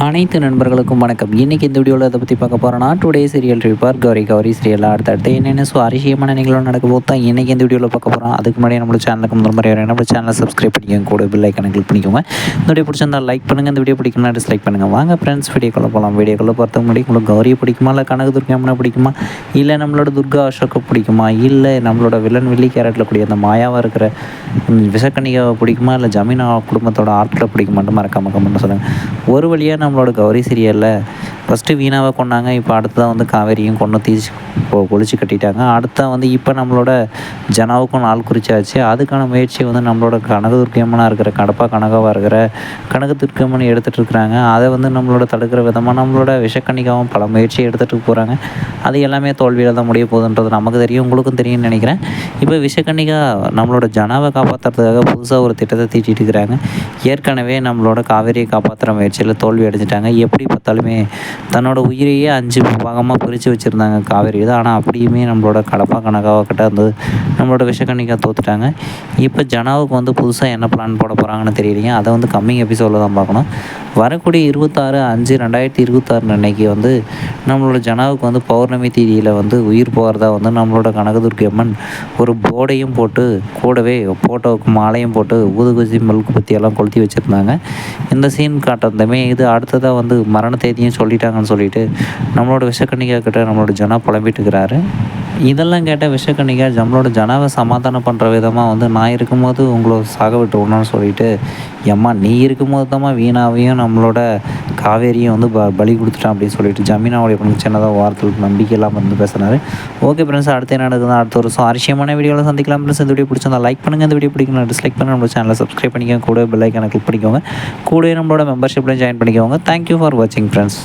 அனைத்து நண்பர்களுக்கும் வணக்கம். இன்றைக்கி இந்த வீடியோவில் அதை பற்றி பார்க்க போகிறோன்னா today serial review Gauri Gauri சீரியலாக அடுத்தடுத்து என்னென்ன சுவாரஸ்யமான நிகழ்வு நடக்க போது தான் இன்றைக்கி இந்த வீடியோவில் பார்க்க போகிறோம். அதுக்கு முன்னாடி நம்மளோட சேனலுக்கு முதல் முறை வரேன், நம்ம சேனலை சப்ஸ்கிரைப் பண்ணிக்கோங்க, கூட பெல் ஐக்கனை கிளிக் பண்ணிக்கோங்க. இந்த வீடியோ பிடிச்சிருந்தால் லைக் பண்ணுங்கள், இந்த வீடியோ பிடிக்கும்னா டிஸ்லைக் பண்ணுங்கள். வாங்க ஃப்ரெண்ட்ஸ் வீடியோக்குள்ளே போகலாம். வீடியோக்குள்ளே பார்த்த முன்னாடி உங்களுக்கு கௌரியை பிடிக்குமா, இல்லை கனகதுர்கம்மனை பிடிக்குமா, இல்லை நம்மளோட துர்கா அசோக்கை பிடிக்குமா, இல்லை நம்மளோட வில்லன் வில்லி கேரட்டில் கூடிய அந்த மாயாவாக இருக்கிற விஷக்கன்னிகாவை பிடிக்குமா, இல்லை ஜமீனா குடும்பத்தோட ஆட்களை பிடிக்குமான்னு மறக்காம கமெண்ட் சொல்லுங்கள். ஒரு வழியாக நம்மளோட கௌரி சீரியலில் ஃபஸ்ட்டு வீணாவை கொண்டாங்க, இப்போ அடுத்ததான் வந்து காவேரியும் கொண்டு தீச்சு ஒழிச்சு கட்டிட்டாங்க. அடுத்ததான் வந்து இப்போ நம்மளோட ஜனாவுக்கும் நாள் குறிச்சாச்சு. அதுக்கான முயற்சியை வந்து நம்மளோட கனகதுர்க்கம்மனாக இருக்கிற கடப்பா கனகாவாக இருக்கிற கனகதுர்க்கம்மன் எடுத்துகிட்டு இருக்கிறாங்க. அதை வந்து நம்மளோட தடுக்கிற விதமாக நம்மளோட விஷக்கன்னிகாவும் பல முயற்சியை எடுத்துகிட்டு போகிறாங்க. அது எல்லாமே தோல்வியில் தான் முடிய போகுதுன்றது நமக்கு தெரியும், உங்களுக்கும் தெரியும்னு நினைக்கிறேன். இப்போ விஷக்கன்னிகா நம்மளோட ஜனாவை காப்பாற்றுறதுக்காக புதுசாக ஒரு திட்டத்தை தீட்டிட்டு இருக்கிறாங்க. ஏற்கனவே நம்மளோட காவேரியை காப்பாற்றுற முயற்சியில் தோல்வி அடைஞ்சிட்டாங்க. எப்படி பார்த்தாலுமே தன்னோட உயிரையே 5 பாகமாக பிரித்து வச்சுருந்தாங்க காவேரி தான். ஆனால் அப்படியுமே நம்மளோட கடப்பா கனகாவக்கிட்ட வந்து நம்மளோட விஷக்கன்னிகா தோற்றுட்டாங்க. இப்போ ஜனாவுக்கு வந்து புதுசாக என்ன பிளான் போட போகிறாங்கன்னு தெரியலைங்க. அதை வந்து கம்மிங் எபிசோடில் தான் பார்க்கணும். வரக்கூடிய 26/5/2026 அன்னைக்கு வந்து நம்மளோட ஜனாவுக்கு வந்து பௌர்ணமி தீதியில் வந்து உயிர் போகிறதா வந்து நம்மளோட கனகதுர்க்கி அம்மன் ஒரு போர்டையும் போட்டு கூடவே ஃபோட்டோவுக்கு மாலையும் போட்டு ஊதுகுச்சி மெழுகு பற்றியெல்லாம் கொளுத்தி வச்சுருந்தாங்க. இந்த சீன் காட்டுறதுமே இது அடுத்ததாக வந்து மரண தேதியும் சொல்லிட்டாங்கன்னு சொல்லிட்டு நம்மளோட விஷக்கன்னிகா கிட்ட நம்மளோட ஜனா புலம்பிட்டு இருக்கிறாரு. இதெல்லாம் கேட்டால் விஷக்கன்னிகா நம்மளோட ஜனாவை சமாதானம் பண்ணுற விதமாக வந்து நான் இருக்கும்போது உங்களை சாக விட்டுருவோன்னு சொல்லிட்டு, எம்மா நீ இருக்கும்போது தான்மா வீணாவையும் நம்மளோட காவேரியும் வந்து பலி கொடுத்துட்டான் அப்படின்னு சொல்லிட்டு ஜமீனாவுடைய பொண்ணு சின்னதாக வாரத்துக்கு நம்பிக்கை இல்லாமல் வந்து பேசுனாரு. ஓகே ஃப்ரெண்ட்ஸ், அடுத்து என்ன நடக்குது, அடுத்த ஒரு சுவாரஸ்யமான வீடியோவில் சந்திக்கலாம் ஃப்ரெண்ட்ஸ். இந்த வீடியோ பிடிச்சிருந்தா லைக் பண்ணுங்கள், இந்த வீடியோ பிடிக்கணும் டிஸ்லைக் பண்ணுங்கள், நம்மளோட சேனலை சப்ஸ்கிரைப் பண்ணிக்கோங்க, கூட பெல் ஐக்கனை கிளிக் பண்ணிக்கோங்க, கூட நம்மளோட மெம்பர்ஷிப்பில் ஜாயின் பண்ணிக்கோங்க. தேங்க்யூ ஃபார் வாட்சிங் ஃப்ரெண்ட்ஸ்.